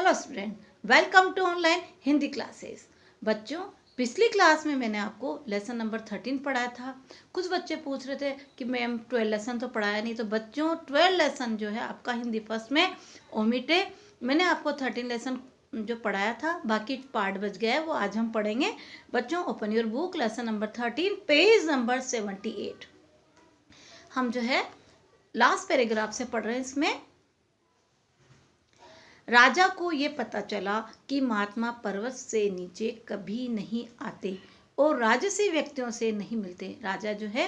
Hello student, welcome to online Hindi classes. बच्चों, पिछली class में मैंने आपको लेसन नंबर 13 पढ़ाया था। कुछ बच्चे पूछ रहे थे कि मैम 12 लेसन तो पढ़ाया नहीं। तो बच्चों, 12 लेसन जो है आपका हिंदी फर्स्ट में ओमिट है। मैंने आपको 13 लेसन जो पढ़ाया था, बाकी पार्ट बच गया है, वो आज हम पढ़ेंगे। बच्चों, open your book, lesson number 13, page number 78। हम जो है लास्ट पैराग्राफ से पढ़ रहे हैं। इसमें राजा को ये पता चला कि महात्मा पर्वत से नीचे कभी नहीं आते और राजसी व्यक्तियों से नहीं मिलते। राजा जो है,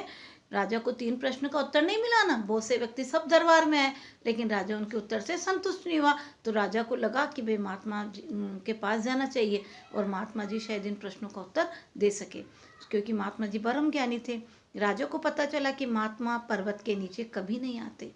राजा को 3 प्रश्न का उत्तर नहीं मिला ना। बहुत से व्यक्ति सब दरबार में है, लेकिन राजा उनके उत्तर से संतुष्ट नहीं हुआ। तो राजा को लगा कि भाई महात्मा जी के पास जाना चाहिए और महात्मा जी शायद इन प्रश्नों का उत्तर दे सके, क्योंकि महात्मा जी परम ज्ञानी थे। राजा को पता चला कि महात्मा पर्वत के नीचे कभी नहीं आते,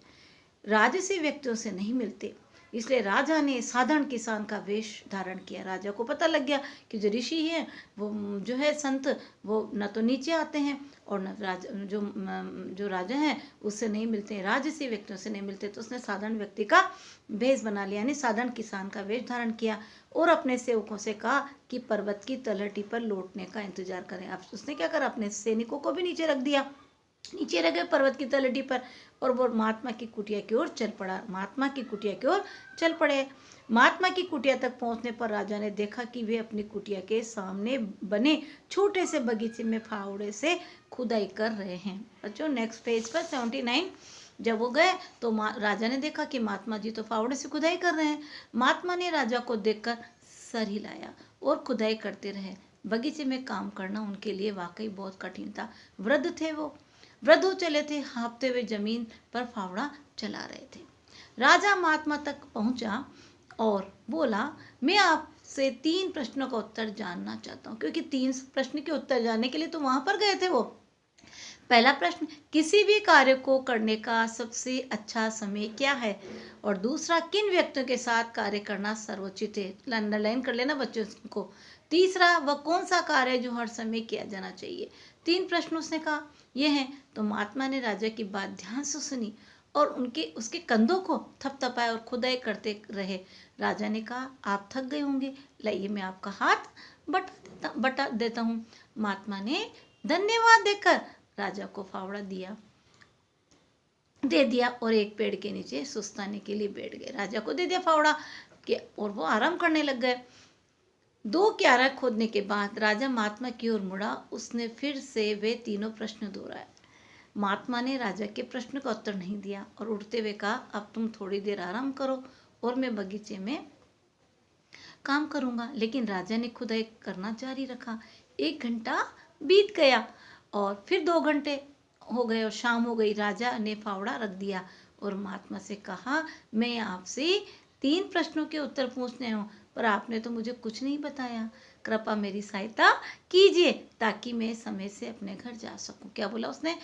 राजसी व्यक्तियों से नहीं मिलते, इसलिए राजा ने साधारण किसान का वेश धारण किया। राजा को पता लग गया कि जो ऋषि हैं, वो जो है संत, वो न तो नीचे आते हैं और न जो राजा हैं उससे नहीं मिलते हैं, राजसी व्यक्तियों से नहीं मिलते। तो उसने साधारण व्यक्ति का वेश बना लिया, यानी साधारण किसान का वेश धारण किया और अपने सेवकों से कहा कि पर्वत की तलहटी पर लौटने का इंतजार करें। अब उसने क्या करा, अपने सैनिकों को भी नीचे रख दिया, नीचे रह गए पर्वत की तलहटी पर, और वो महात्मा की कुटिया की ओर चल पड़ा। महात्मा की कुटिया की ओर चल पड़े। महात्मा की कुटिया तक पहुंचने पर राजा ने देखा कि वे अपनी कुटिया के सामने बने छोटे से बगीचे में फावड़े से खुदाई कर रहे हैं। बच्चों, नेक्स्ट पेज पर 79 जब वो गए तो राजा ने देखा कि महात्मा जी तो फावड़े से खुदाई कर रहे हैं। महात्मा ने राजा को देखकर सर हिलाया और खुदाई करते रहे। बगीचे में काम करना उनके लिए वाकई बहुत कठिन था। वृद्ध थे वो, वृद्ध हो चले थे, हाँफते हुए जमीन पर फावड़ा चला रहे थे। राजा महात्मा तक पहुंचा और बोला, मैं आपसे 3 प्रश्नों का उत्तर जानना चाहता हूँ, क्योंकि 3 प्रश्न के उत्तर जानने के लिए तो वहां पर गए थे वो। पहला प्रश्न, किसी भी कार्य को करने का सबसे अच्छा समय क्या है? और दूसरा, किन व्यक्तियों के साथ कार्य करना सर्वोचित है? अंडरलाइन कर लेना बच्चों को। तीसरा, वह कौन सा कार्य है जो हर समय किया जाना चाहिए? 3 प्रश्न उसने कहा, ये हैं। तो महात्मा ने राजा की बात ध्यान से सुनी और उसके कंधों को थपथपाया और खुदाई करते रहे। राजा ने कहा, आप थक गए होंगे, लाइए मैं आपका हाथ बटा देता हूँ। महात्मा ने धन्यवाद देकर राजा को फावड़ा दे दिया और एक पेड़ के नीचे सुस्ताने के लिए बैठ गए। राजा को दे दिया फावड़ा के और वो आराम करने लग गए। 2 क्यारा खोदने के बाद राजा महात्मा की ओर मुड़ा। उसने फिर से वे तीनों प्रश्न दोहराए। महात्मा ने राजा के प्रश्न का उत्तर नहीं दिया और उठते हुए कहा, अब तुम थोड़ी देर आराम करो और मैं बगीचे में काम करूंगा। लेकिन राजा ने खुदाई करना जारी रखा। 1 घंटा बीत गया और फिर 2 घंटे हो गए और शाम हो गई। राजा ने फावड़ा रख दिया और महात्मा से कहा, मैं आपसे 3 प्रश्नों के उत्तर पूछने हूँ, पर आपने तो मुझे कुछ नहीं बताया। कृपया मेरी सहायता कीजिए ताकि मैं समय से अपने घर जा सकूं। क्या बोला उसने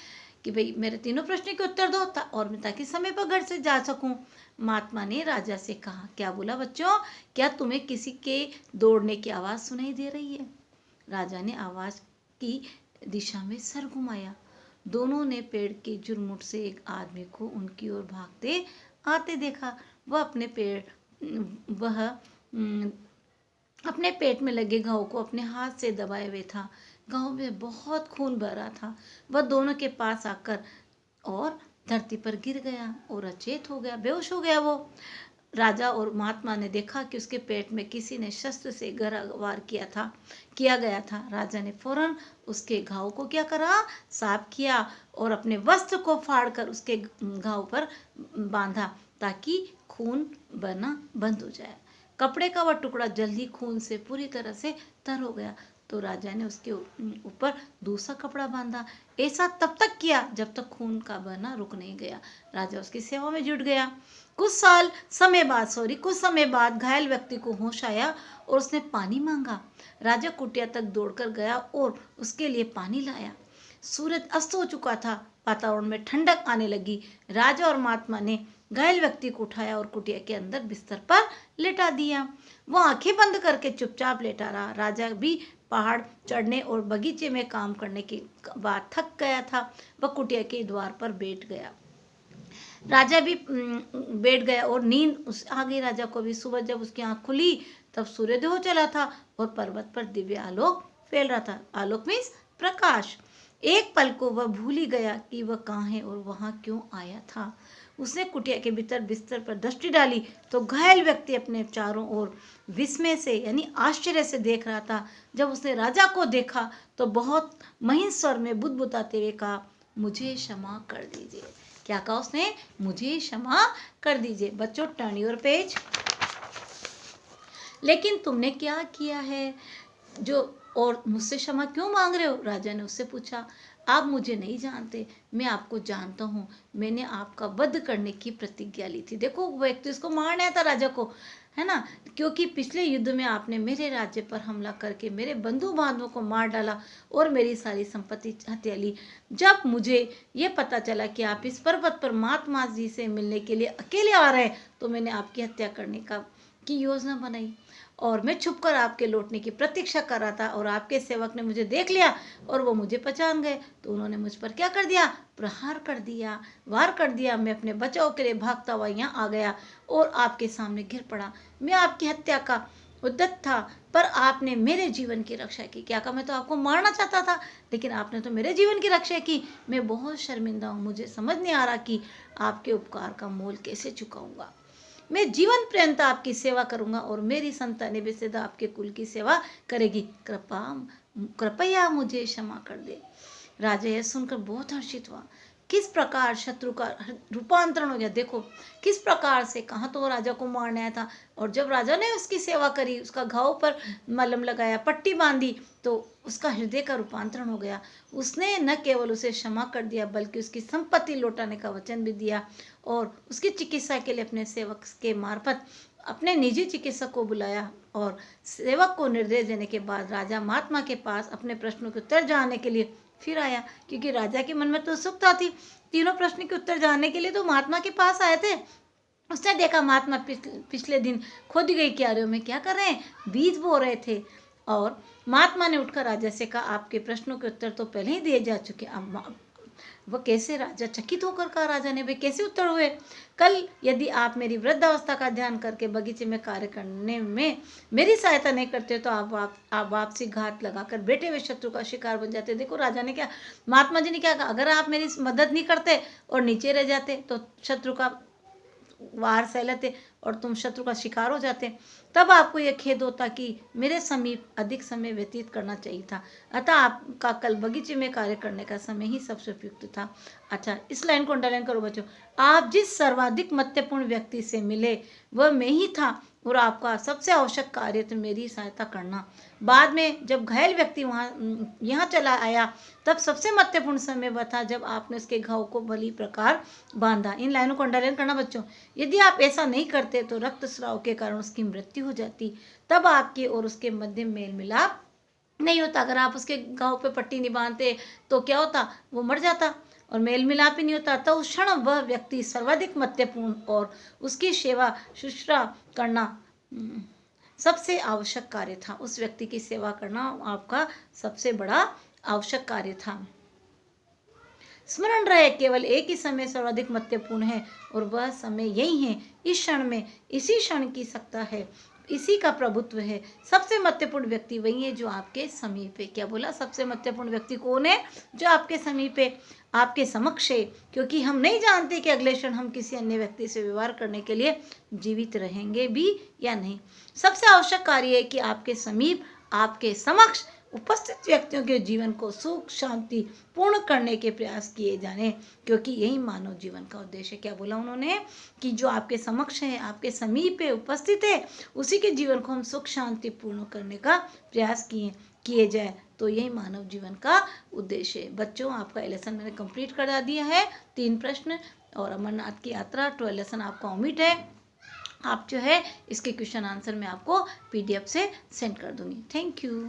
कि भाई मेरे तीनों प्रश्नों के उत्तर दो और मैं ताकि समय पर घर से जा सकूं। महात्मा ने राजा से कहा, क्या बोला बच्चों, क्या तुम्हें किसी के दौड़ने की आवाज सुनाई दे रही है? राजा ने आवाज की दिशा में सर घुमाया। दोनों ने पेड़ के जुरमुट से एक आदमी को उनकी ओर भागते आते देखा। वह अपने पेट में लगे घाव को अपने हाथ से दबाए हुए था। घाव में बहुत खून बह रहा था। वह दोनों के पास आकर और धरती पर गिर गया और अचेत हो गया, बेहोश हो गया वो। राजा और महात्मा ने देखा कि उसके पेट में किसी ने शस्त्र से वार किया गया था। राजा ने फौरन उसके घाव को क्या करा, साफ किया और अपने वस्त्र को फाड़कर उसके घाव पर बांधा ताकि खून बहना बंद हो जाए। कपड़े का वह टुकड़ा जल्दी खून से पूरी तरह से तर हो गया। तो राजा ने उसके ऊपर दूसरा कपड़ा बांधा। ऐसा तब तक किया जब तक खून का बहना रुक नहीं गया। राजा उसकी सेवा में जुट गया। कुछ समय बाद घायल व्यक्ति को होश आया और उसने पानी मांगा। राजा कुटिया तक दौड़कर गया और उसके लिए पानी लाया। सूरज अस्त हो चुका था, वातावरण में ठंडक आने लगी। राजा और महात्मा ने घायल व्यक्ति को उठाया और कुटिया के अंदर बिस्तर पर लेटा दिया। वो आंखें बंद करके चुपचाप लेटा रहा। राजा भी पहाड़ चढ़ने और बगीचे में काम करने के बाद थक गया था। वह कुटिया के द्वार पर बैठ गया। राजा भी बैठ गया और नींद उस आ गई राजा को भी। सुबह जब उसकी आंख खुली तब सूर्योदय हो चला था और पर्वत पर दिव्य आलोक फैल रहा था। आलोक मीन्स प्रकाश। एक पल को वह भूल ही गया कि वह कहाँ है और वहां क्यों आया था। उसने कुटिया के भीतर बिस्तर पर दृष्टि डाली तो घायल व्यक्ति अपने चारों ओर विस्मय से यानी आश्चर्य से देख रहा था। जब उसने राजा को देखा तो बहुत महीन स्वर में बुदबुदाते हुए कहा, मुझे क्षमा कर दीजिए। क्या कहा उसने? मुझे क्षमा कर दीजिए। बच्चों टर्न योर पेज। लेकिन तुमने क्या किया है जो और मुझसे क्षमा क्यों मांग रहे हो? राजा ने उससे पूछा। आप मुझे नहीं जानते, मैं आपको जानता हूँ। मैंने आपका वध करने की प्रतिज्ञा ली थी। देखो वो व्यक्ति उसको मारने आया था राजा को, है ना, क्योंकि पिछले युद्ध में आपने मेरे राज्य पर हमला करके मेरे बंधु बांधवों को मार डाला और मेरी सारी संपत्ति हत्या ली। जब मुझे ये पता चला कि आप इस पर्वत पर महात्मा जी से मिलने के लिए अकेले आ रहे हैं तो मैंने आपकी हत्या करने की योजना बनाई और मैं छुपकर आपके लौटने की प्रतीक्षा कर रहा था और आपके सेवक ने मुझे देख लिया और वो मुझे पहचान गए तो उन्होंने मुझ पर क्या कर दिया? प्रहार कर दिया, वार कर दिया। मैं अपने बचाव के लिए भागता हुआ यहाँ आ गया और आपके सामने गिर पड़ा। मैं आपकी हत्या का उद्यत था पर आपने मेरे जीवन की रक्षा की। क्या कहा? मैं तो आपको मारना चाहता था लेकिन आपने तो मेरे जीवन की रक्षा की। मैं बहुत शर्मिंदा हूँ। मुझे समझ नहीं आ रहा कि आपके उपकार का मोल कैसे चुकाऊंगा। मैं जीवन पर्यंत आपकी सेवा करूंगा और मेरी संतानें भी सदा आपके कुल की सेवा करेगी। कृपया मुझे क्षमा कर दे। राजा यह सुनकर बहुत हर्षित हुआ। किस प्रकार शत्रु का रूपांतरण हो गया। देखो किस प्रकार से, कहाँ तो वो राजा को मारने आया था और जब राजा ने उसकी सेवा करी, उसका घाव पर मलहम लगाया, पट्टी बांधी तो उसका हृदय का रूपांतरण हो गया। उसने न केवल उसे क्षमा कर दिया बल्कि उसकी संपत्ति लौटाने का वचन भी दिया और उसकी चिकित्सा के लिए अपने सेवक के मार्फत अपने निजी चिकित्सक को बुलाया और सेवक को निर्देश देने के बाद राजा महात्मा के पास अपने प्रश्नों के उत्तर जानने के लिए फिर आया, क्योंकि राजा के मन में तो उत्सुकता थी। तीनों प्रश्न के उत्तर जानने के लिए तो महात्मा के पास आए थे। उसने देखा महात्मा पिछले दिन खोदी गई क्यारियों में क्या कर रहे हैं? बीज बो रहे थे। और महात्मा ने उठकर राजा से कहा, आपके प्रश्नों के उत्तर तो पहले ही दिए जा चुके। अब वह कैसे? राजा चकित होकर कहा राजा ने, वे कैसे उत्तर हुए? कल यदि आप मेरी वृद्धावस्था का ध्यान करके बगीचे में कार्य करने में मेरी सहायता नहीं करते तो आप वापसी घात लगाकर बैठे हुए शत्रु का शिकार बन जाते। देखो राजा ने क्या, महात्मा जी ने क्या कहा, अगर आप मेरी मदद नहीं करते और नीचे रह जाते तो शत्रु का वार सह लेते और तुम शत्रु का शिकार हो जाते, तब आपको यह खेद होता कि मेरे समीप अधिक समय व्यतीत करना चाहिए था। अतः आपका कल बगीचे में कार्य करने का समय ही सबसे उपयुक्त था। अच्छा, इस लाइन को अंडरलाइन करो बच्चों। आप जिस सर्वाधिक महत्वपूर्ण व्यक्ति से मिले वह मैं ही था और आपका सबसे आवश्यक कार्य तो मेरी सहायता करना। बाद में जब घायल व्यक्ति यहाँ चला आया तब सबसे महत्वपूर्ण समय वह था जब आपने उसके घाव को भली प्रकार बांधा। इन लाइनों को अंडरलाइन करना बच्चों। यदि आप ऐसा नहीं करते तो रक्तस्राव के कारण उसकी मृत्यु हो जाती, तब आपके और उसके मध्य मेल मिलाप नहीं होता। अगर आप उसके घाव पे पट्टी नहीं बांधते तो क्या होता? वो मर जाता और मेल मिलाप ही नहीं होता। तो उस क्षण वह व्यक्ति सर्वाधिक महत्वपूर्ण और उसकी सेवा शुश्रूषा करना सबसे आवश्यक कार्य था। उस व्यक्ति की सेवा करना आपका सबसे बड़ा आवश्यक कार्य था। स्मरण रहे, केवल एक ही समय सर्वाधिक महत्वपूर्ण है और वह समय यही है, इस क्षण में, इसी क्षण की सत्ता है, इसी का प्रभुत्व है। सबसे महत्वपूर्ण व्यक्ति वही है जो आपके समीप है। क्या बोला? सबसे महत्वपूर्ण व्यक्ति कौन है? जो आपके समीप है, आपके समक्ष है, क्योंकि हम नहीं जानते कि अगले क्षण हम किसी अन्य व्यक्ति से व्यवहार करने के लिए जीवित रहेंगे भी या नहीं। सबसे आवश्यक कार्य है कि आपके समीप, आपके समक्ष उपस्थित व्यक्तियों के जीवन को सुख शांति पूर्ण करने के प्रयास किए जाने, क्योंकि यही मानव जीवन का उद्देश्य है। क्या बोला उन्होंने? कि जो आपके समक्ष है, आपके समीप है, उपस्थित है, उसी के जीवन को हम सुख शांति पूर्ण करने का प्रयास किए जाए, तो यही मानव जीवन का उद्देश्य है। बच्चों, आपका लेसन मैंने कंप्लीट करा दिया है। 3 प्रश्न और अमरनाथ की यात्रा 12 लेसन आपका ओमिट है। आप जो है इसके क्वेश्चन आंसर मैं आपको PDF से सेंड कर दूंगी। Thank you.